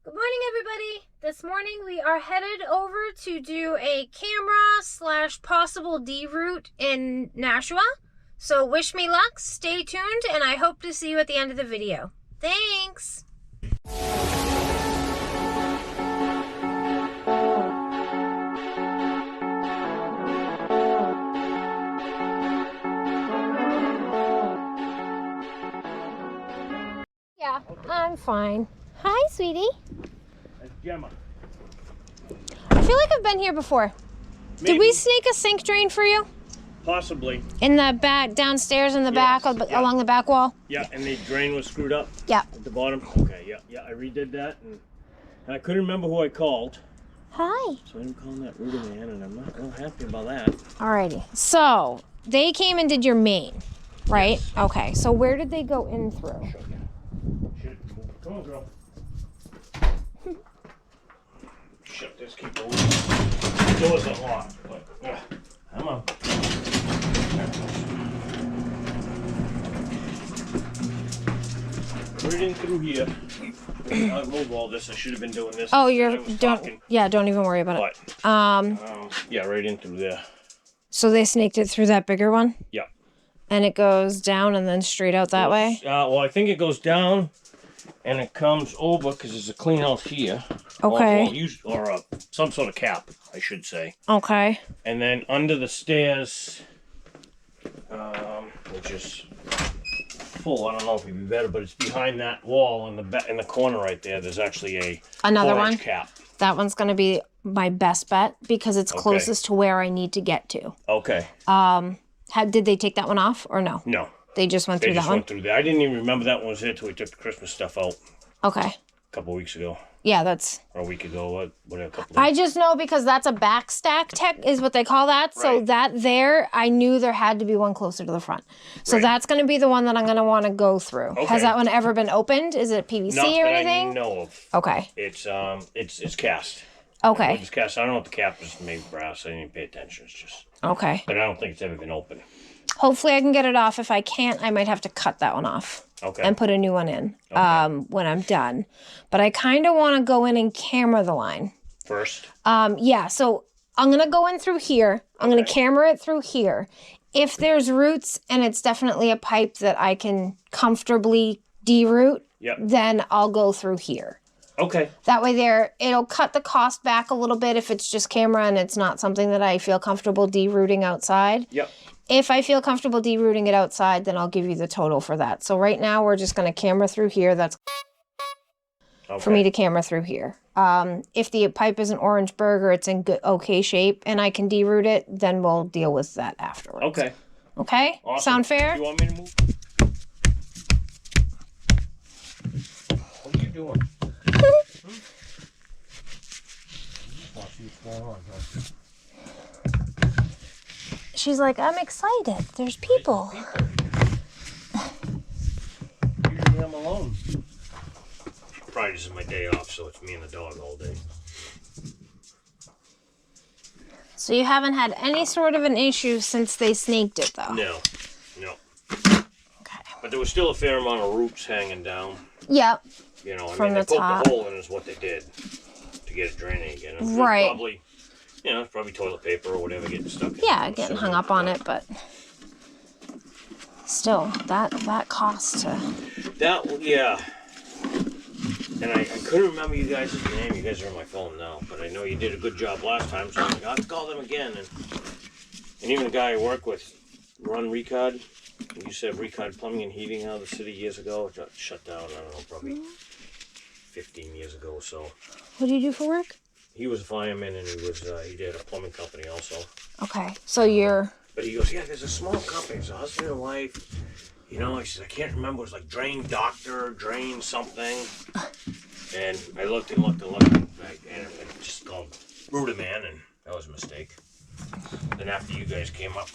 Good morning, everybody. This morning we are headed over to do a camera / possible de-route in Nashua. So wish me luck, stay tuned, and I hope to see you at the end of the video. Thanks! Yeah, I'm fine. Hi, sweetie. That's Gemma. I feel like I've been here before. Maybe. Did we snake a sink drain for you? Possibly. In the back, downstairs in the back, yeah. along the back wall? Yeah, and the drain was screwed up? Yeah. At the bottom? Okay, yeah, I redid that, and I couldn't remember who I called. Hi. So I'm calling that Rudy man, and I'm not real happy about that. Alrighty. So, they came and did your main, right? Yes. Okay, so where did they go in through? Shit. Come on, girl. Shut this, keep moving. The door's unlocked, but come on. Right in through here. I'll move all this. I should have been doing this. Oh, don't even worry about it. Yeah, right in through there. So they snaked it through that bigger one? Yeah. And it goes down and then straight out that way? Well, I think it goes down and it comes over because there's a clean out here. Okay. Or some sort of cap, I should say. Okay. And then under the stairs, which is full. I don't know if it'd be better, but it's behind that wall in the corner right there. There's actually another 4-inch one cap. That one's going to be my best bet because it's closest to where I need to get to. Okay. Did they take that one off or no? No. They just went They through just that one? went through there. I didn't even remember that one was there till we took the Christmas stuff out Okay. a couple of weeks ago. Yeah, that's... Or a week ago, whatever. A couple I just know because that's a backstack tech is what they call that. So Right. that there, I knew there had to be one closer to the front. So Right. that's going to be the one that I'm going to want to go through. Okay. Has that one ever been opened? Is it PVC Not or that anything? I know of. Okay. It's cast. Okay. It's cast. I don't know if the cap is made brass. I didn't pay attention. It's just. Okay. But I don't think it's ever been open. Hopefully I can get it off. If I can't, I might have to cut that one off. Okay. And put a new one in Okay. when I'm done. But I kind of want to go in and camera the line. First. Yeah, so I'm going to go in through here. I'm going to camera it through here. If there's roots and it's definitely a pipe that I can comfortably de-root, Yep. then I'll go through here. Okay. That way it'll cut the cost back a little bit if it's just camera and it's not something that I feel comfortable de-rooting outside. Yep. If I feel comfortable de-rooting it outside, then I'll give you the total for that. So right now we're just going to camera through here. That's for me to camera through here. If the pipe is an orange burger, it's in good, okay shape, and I can de-root it, then we'll deal with that afterwards. Okay. Okay? Awesome. Sound fair? You want me to move? What are you doing? She's like, I'm excited. There's people. Usually I'm alone. Friday is my day off, so it's me and the dog all day. So you haven't had any sort of an issue since they snaked it, though? No. Okay. But there was still a fair amount of roots hanging down. Yep. You know, From they the poked top. a hole in is what they did to get it draining again. And Right. Probably, it's probably toilet paper or whatever getting stuck in. Yeah, getting hung up on it, but still, that cost to... Yeah. And I couldn't remember you guys' name. You guys are on my phone now, but I know you did a good job last time, so I'm like, I'll have to call them again. And even the guy I work with, Ron Ricard, he used to have Ricard Plumbing and Heating out of the city years ago. It got shut down, I don't know, probably 15 years ago or so. What do you do for work? He was a fireman, and he did a plumbing company also. Okay, so you're... But he goes, yeah, there's a small company. It's a husband and wife. He says, I can't remember. It was like Drain Doctor, Drain something. And I looked and it just called Rudiman, and that was a mistake. Then after you guys came up,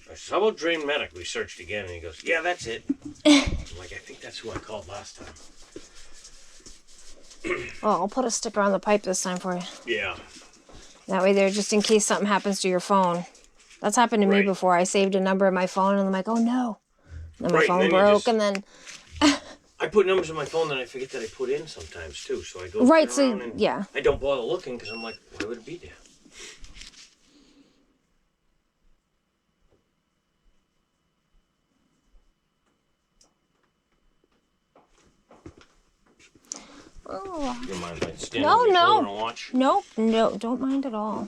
I said, how about Drain Medic? We searched again, and he goes, yeah, that's it. I'm like, I think that's who I called last time. Well, I'll put a sticker on the pipe this time for you. Yeah. That way there, just in case something happens to your phone. That's happened to me before. I saved a number in my phone, and I'm like, oh no. And then my phone broke, and then... I put numbers in my phone that I forget that I put in sometimes too. So I go Right, around so, and yeah. I don't bother looking because I'm like, why would it be there? Oh. You mind if I stand over your shoulder and watch? Nope, no, don't mind at all.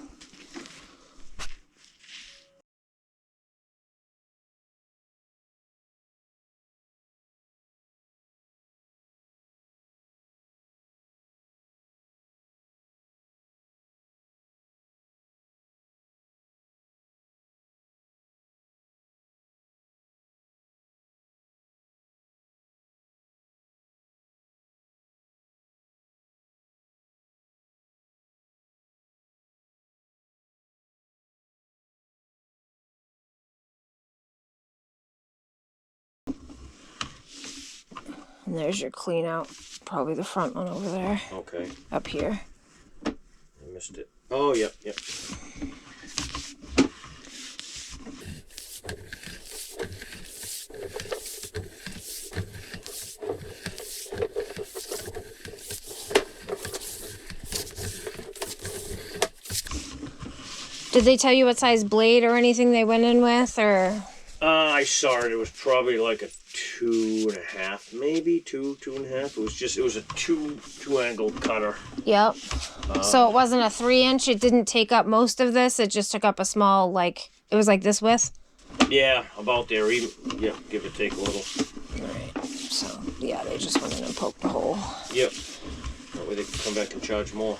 And there's your clean out. Probably the front one over there. Okay. Up here. I missed it. Oh, yep. Did they tell you what size blade or anything they went in with, or? I saw it. It was probably like a 2.5, maybe 2.5. It was a two angled cutter. Yep. So it wasn't a 3-inch. It didn't take up most of this. It just took up a small, like, it was like this width. Yeah, about there. Even give or take a little. Right. So yeah, they just went in and poked the hole. Yep. That way they can come back and charge more.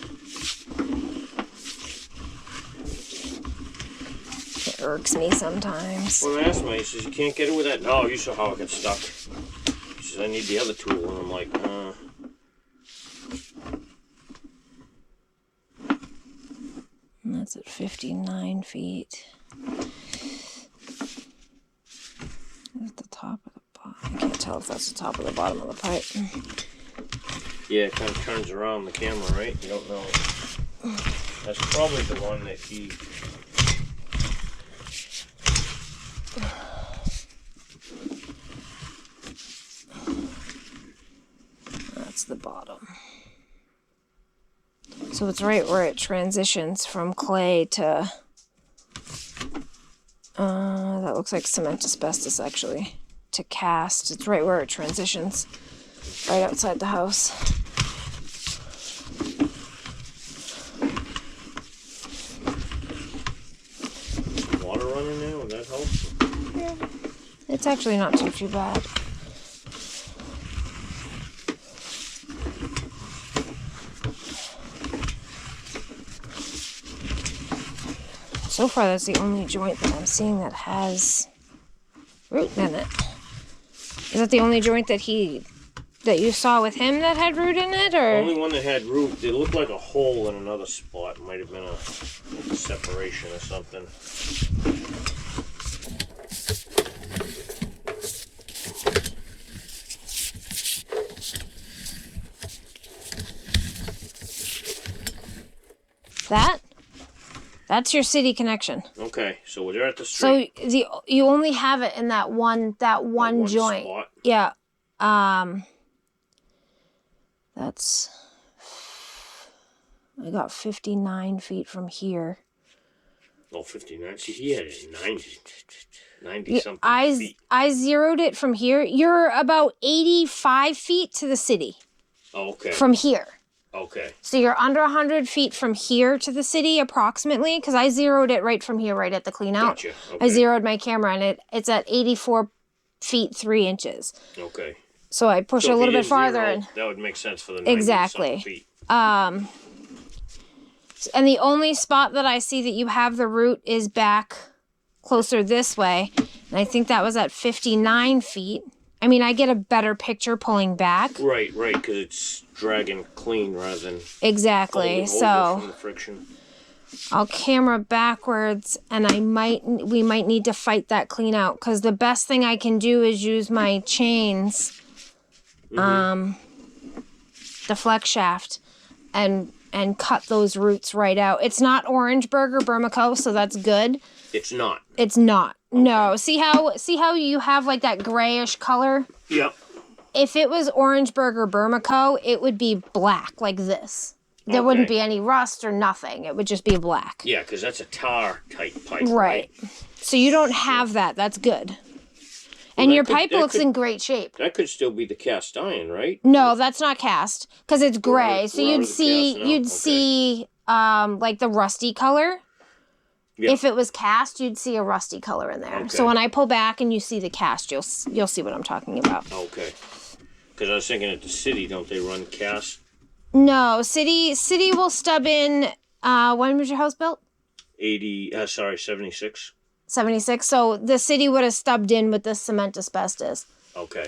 It irks me sometimes. Well, I asked him, he says, you can't get it with that? No, you saw how it got stuck. He says, I need the other tool. And I'm like, And that's at 59 feet. At the top of the bottom. I can't tell if that's the top or the bottom of the pipe. yeah, it kind of turns around the camera, right? You don't know. That's probably the one that he... That's the bottom. So it's right where it transitions from clay to... that looks like cement asbestos, actually. To cast. It's right where it transitions. Right outside the house. Water running there? Would that help? Yeah. It's actually not too bad. So far, that's the only joint that I'm seeing that has root in it. Is that the only joint that you saw with him that had root in it, or? The only one that had root. It looked like a hole in another spot. Might have been a separation or something. That's your city connection. Okay, so they're at the street. So you only have it in that one joint. Spot. Yeah. That's, I got 59 feet from here. Oh, 59. See, he had it at 90 something feet. I zeroed it from here. You're about 85 feet to the city. Oh, okay. From here. Okay. So you're under 100 feet from here to the city, approximately, because I zeroed it right from here, right at the clean out. Gotcha. Okay. I zeroed my camera, and it's at 84 feet 3 inches. Okay. So I push a little bit farther. And that would make sense for the 90 exactly. feet. And the only spot that I see that you have the root is back closer this way. And I think that was at 59 feet. I mean, I get a better picture pulling back. Right, because it's dragging clean rather than exactly. So from the friction. I'll camera backwards, and we might need to fight that clean out, because the best thing I can do is use my chains, the flex shaft, and cut those roots right out. It's not Orangeburg or Burmaco, so that's good. It's not. It's not. Okay. No. See how you have like that grayish color? Yep. if it was Orangeburg or Bermeco, it would be black like this. There wouldn't be any rust or nothing. It would just be black. Yeah, because that's a tar type pipe. Right. So you don't have that. That's good. And your pipe looks in great shape. That could still be the cast iron, right? No, that's not cast because it's gray. So you'd see like the rusty color. Yep. If it was cast, you'd see a rusty color in there. Okay. So when I pull back and you see the cast, you'll see what I'm talking about. Okay. Because I was thinking at the city, don't they run cast? No, city will stub in. When was your house built? 76. 76. So the city would have stubbed in with the cement asbestos. Okay.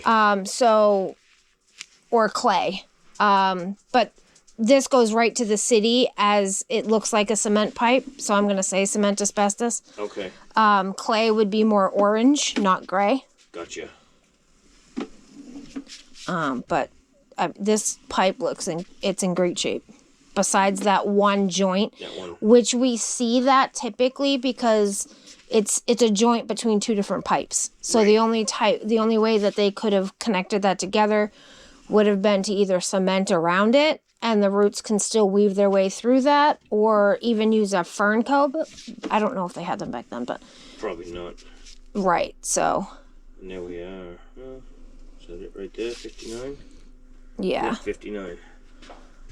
Or clay. But this goes right to the city as it looks like a cement pipe. So I'm going to say cement asbestos. Okay. Clay would be more orange, not gray. Gotcha. But this pipe it's in great shape. Besides that one joint, which we see that typically because it's a joint between two different pipes. So the only way that they could have connected that together would have been to either cement around it and the roots can still weave their way through that, or even use a fern comb. I don't know if they had them back then, but probably not. Right. So. And there we are. Is that it right there? 59. Yeah. 59.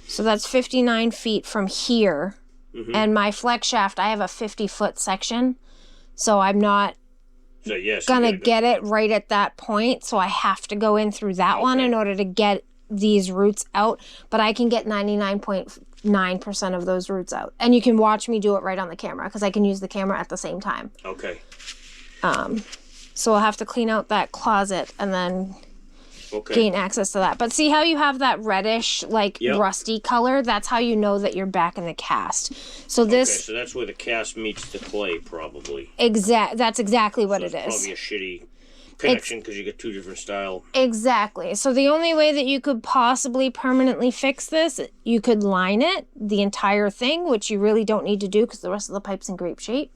So that's 59 feet from here. Mm-hmm. And my flex shaft, I have a 50-foot section. So I'm not gonna get it right at that point. So I have to go in through that one in order to get these roots out. But I can get 99.9% of those roots out. And you can watch me do it right on the camera because I can use the camera at the same time. Okay. So I'll have to clean out that closet and then gain access to that. But see how you have that reddish, rusty color? That's how you know that you're back in the cast. So this... so that's where the cast meets the clay, probably. That's exactly what it is. Probably a shitty connection because you get two different style. Exactly. So the only way that you could possibly permanently fix this, you could line it, the entire thing, which you really don't need to do because the rest of the pipe's in great shape.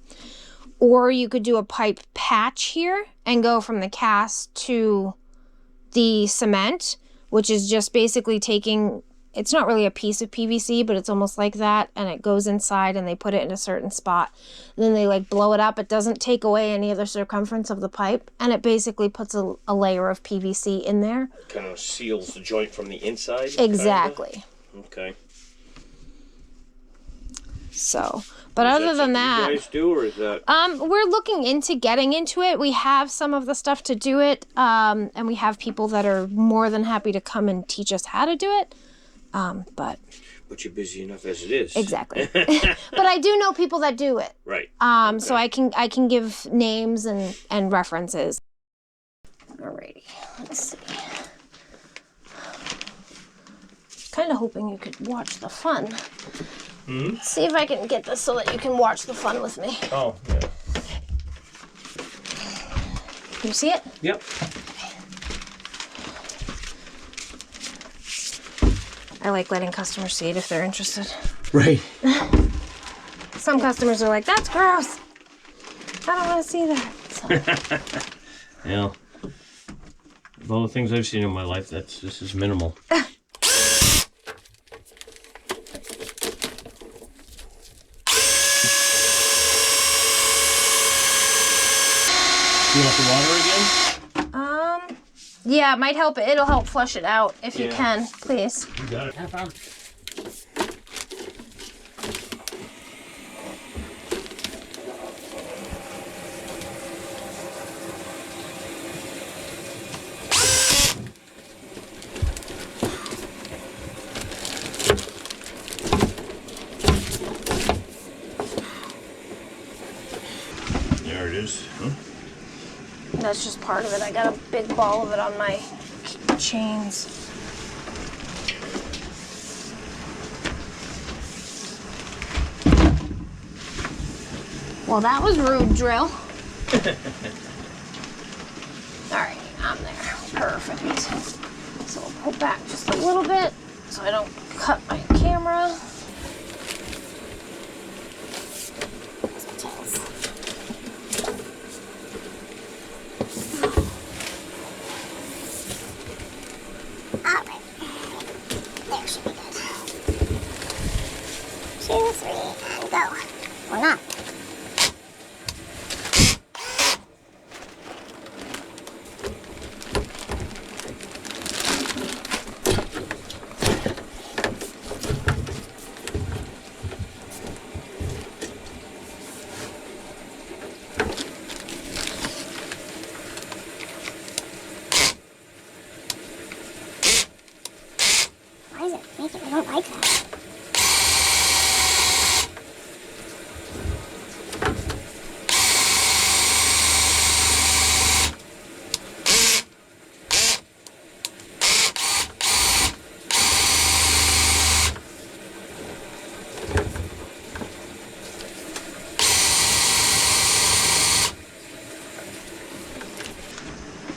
Or you could do a pipe patch here and go from the cast to the cement, which is just basically taking, it's not really a piece of PVC, but it's almost like that, and it goes inside and they put it in a certain spot. And then they blow it up. It doesn't take away any of the circumference of the pipe, and it basically puts a layer of PVC in there. Kind of seals the joint from the inside? Exactly. Kinda? Okay. So, but other than that, you guys do, or is that? We're looking into getting into it. We have some of the stuff to do it, and we have people that are more than happy to come and teach us how to do it. But you're busy enough as it is. Exactly. But I do know people that do it. Right. So I can give names and references. Alrighty. Let's see. Kind of hoping you could watch the fun. Mm-hmm. See if I can get this so that you can watch the fun with me. Oh, yeah. You see it? Yep. I like letting customers see it if they're interested. Right. Some customers are like, that's gross. I don't want to see that. So. Yeah. Of all the things I've seen in my life, this is minimal. You want the water again? Yeah, it might help. It'll help flush it out if you can, please. You got it. There it is. Huh? That's just part of it. I got a big ball of it on my chains. Well, that was rude, drill. Alright, I'm there. Perfect. So I'll pull back just a little bit so I don't cut my camera. going on. Why is it making? I don't like that.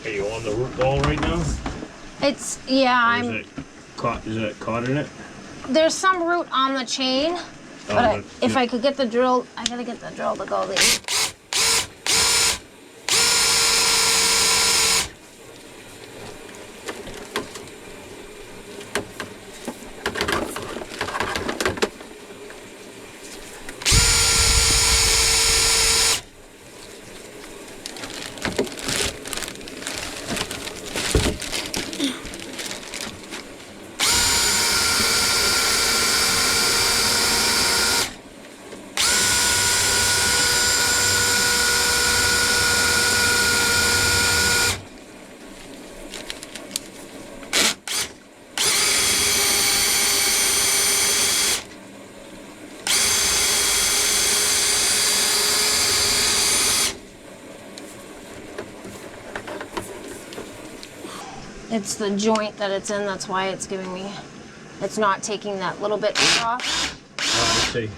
Are you on the root ball right now? It's, yeah, Or is it caught in it? there's some root on the chain, but if I could get the drill, I gotta get the drill to go there. It's the joint that it's in, that's why it's giving me, it's not taking that little bit off. Oh, let's see.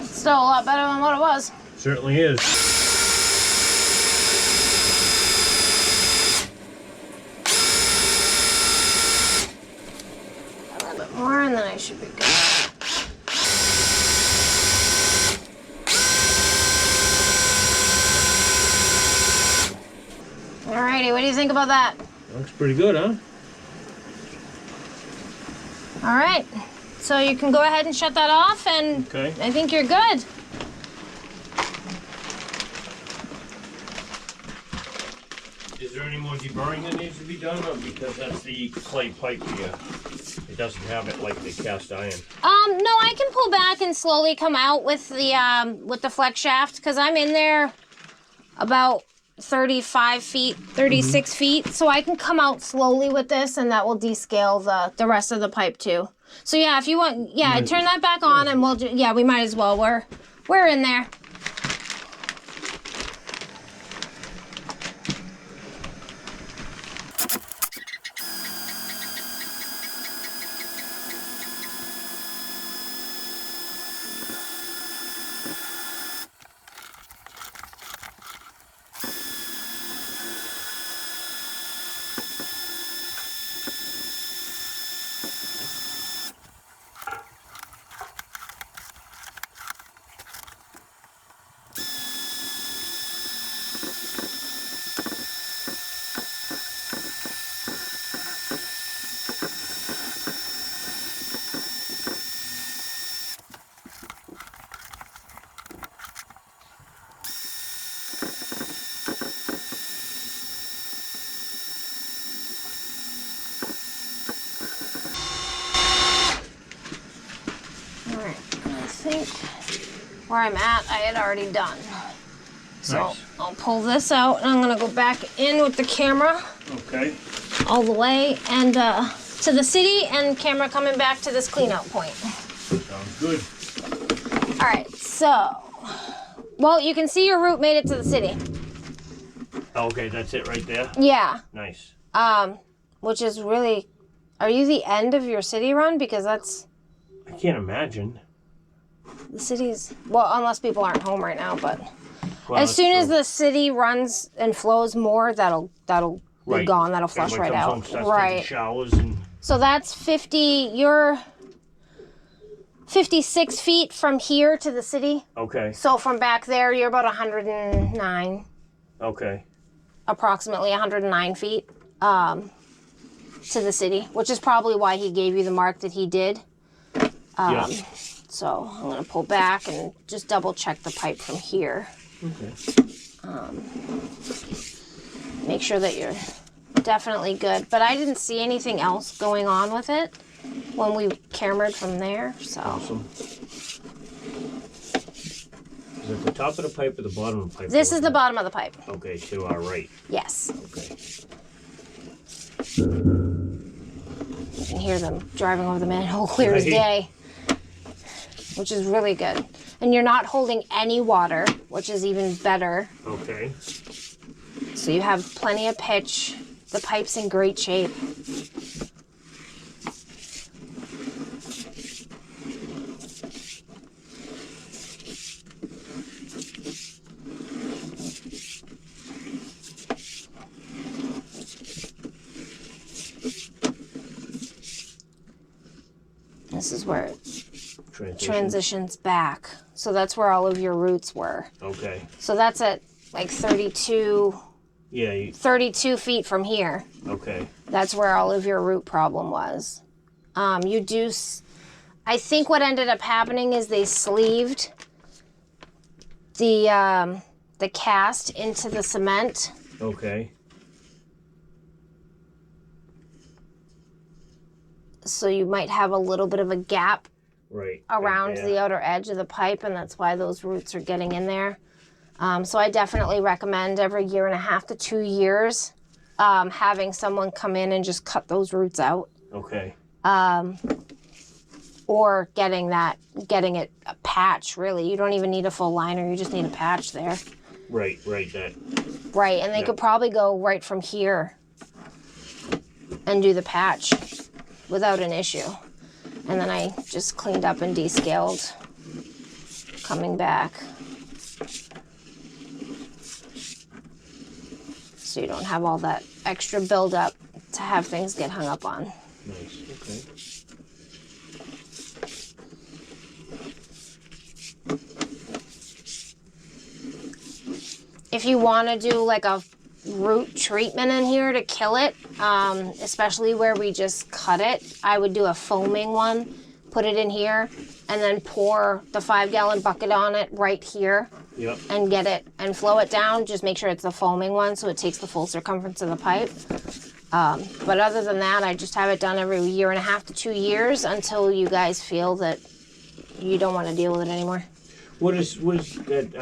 Still a lot better than what it was. Certainly is. A little bit more and then I should be good. Alrighty, what do you think about that? Looks pretty good, huh? Alright, so you can go ahead and shut that off and Okay. I think you're good. Is there any more deburring that needs to be done, or because that's the clay pipe here, it doesn't have it like the cast iron? No, I can pull back and slowly come out with the flex shaft because I'm in there about 35 feet, 36 feet, so I can come out slowly with this, and that will descale the rest of the pipe too. So yeah, if you want, yeah, turn that back on, and we'll yeah, we might as well. We're in there. Where I'm at, I had already done. So Nice. I'll pull this out and I'm gonna go back in with the camera Okay. all the way and to the city, and camera coming back to this cleanout point. Sounds good. All right, so, well, you can see your route made it to the city. Okay, that's it right there? Yeah, Nice. which is really, are you the end of your city run? Because that's, I can't imagine. the city's, well, unless people aren't home right now, but. As soon as the city runs and flows more, that'll be gone. That'll flush right out. Right. Showers and. So that's 50. You're 56 feet from here to the city. Okay. So from back there, you're about 109. Okay. Approximately 109 feet to the city, which is probably why he gave you the mark that he did. Yeah. So I'm going to pull back and just double check the pipe from here. Okay. Make sure that you're definitely good. But I didn't see anything else going on with it when we cameraed from there. So. Awesome. Is it the top of the pipe or the bottom of the pipe? This is the bottom of the pipe. Okay, to our right. Yes. Okay. You can hear them driving over the manhole clear as day, which is really good. And you're not holding any water, which is even better. Okay. So you have plenty of pitch. The pipe's in great shape. This is where it transitions back. So that's where all of your roots were. Okay. So that's at like 32, Yeah. 32 feet from here. Okay. That's where all of your root problem was. I think what ended up happening is they sleeved the cast into the cement. Okay. So you might have a little bit of a gap Right. around right the outer edge of the pipe, and that's why those roots are getting in there. So I definitely recommend every 1.5 to 2 years having someone come in and just cut those roots out. Okay. Or getting it a patch, really. You don't even need a full liner, you just need a patch there. Right, that. Right, and they could probably go right from here and do the patch without an issue. And then I just cleaned up and descaled coming back. So you don't have all that extra buildup to have things get hung up on. Nice, okay. If you want to do like a root treatment in here to kill it, especially where we just cut it, I would do a foaming one, put it in here, and then pour the 5-gallon bucket on it right here. Yep. And get it and flow it down. Just make sure it's the foaming one so it takes the full circumference of the pipe. But other than that, I just have it done every 1.5 to 2 years until you guys feel that you don't want to deal with it anymore. What is that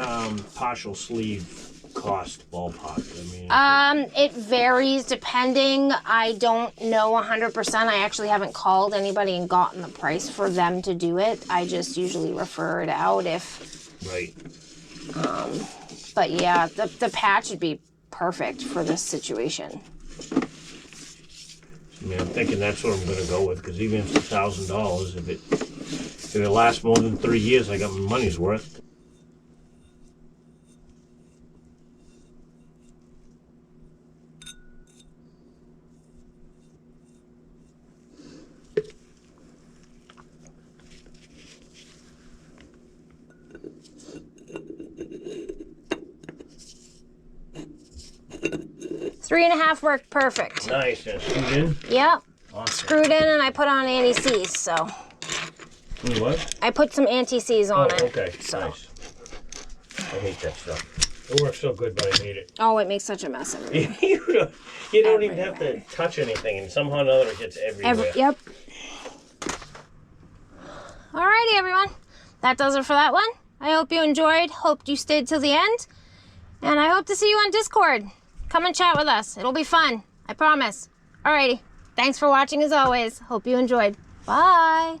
partial sleeve cost ballpark? I mean, it varies depending. I don't know 100%. I actually haven't called anybody and gotten the price for them to do it. I just usually refer it out if. Right. But yeah, the patch would be perfect for this situation. I mean, I'm thinking that's what I'm going to go with, because even if it's $1,000, if it lasts more than 3 years, I got my money's worth. Three and a half worked perfect. Nice. And screwed in? Yep. Awesome. Screwed in, and I put on anti-seize, so. What? I put some anti-seize on it. Okay. So. Nice. I hate that stuff. It works so good, but I hate it. Oh, it makes such a mess everywhere. you don't even have to touch anything, and somehow or another it gets everywhere. Yep. Alrighty, everyone. That does it for that one. I hope you enjoyed. Hope you stayed till the end. And I hope to see you on Discord. Come and chat with us. It'll be fun. I promise. Alrighty. Thanks for watching as always. Hope you enjoyed. Bye.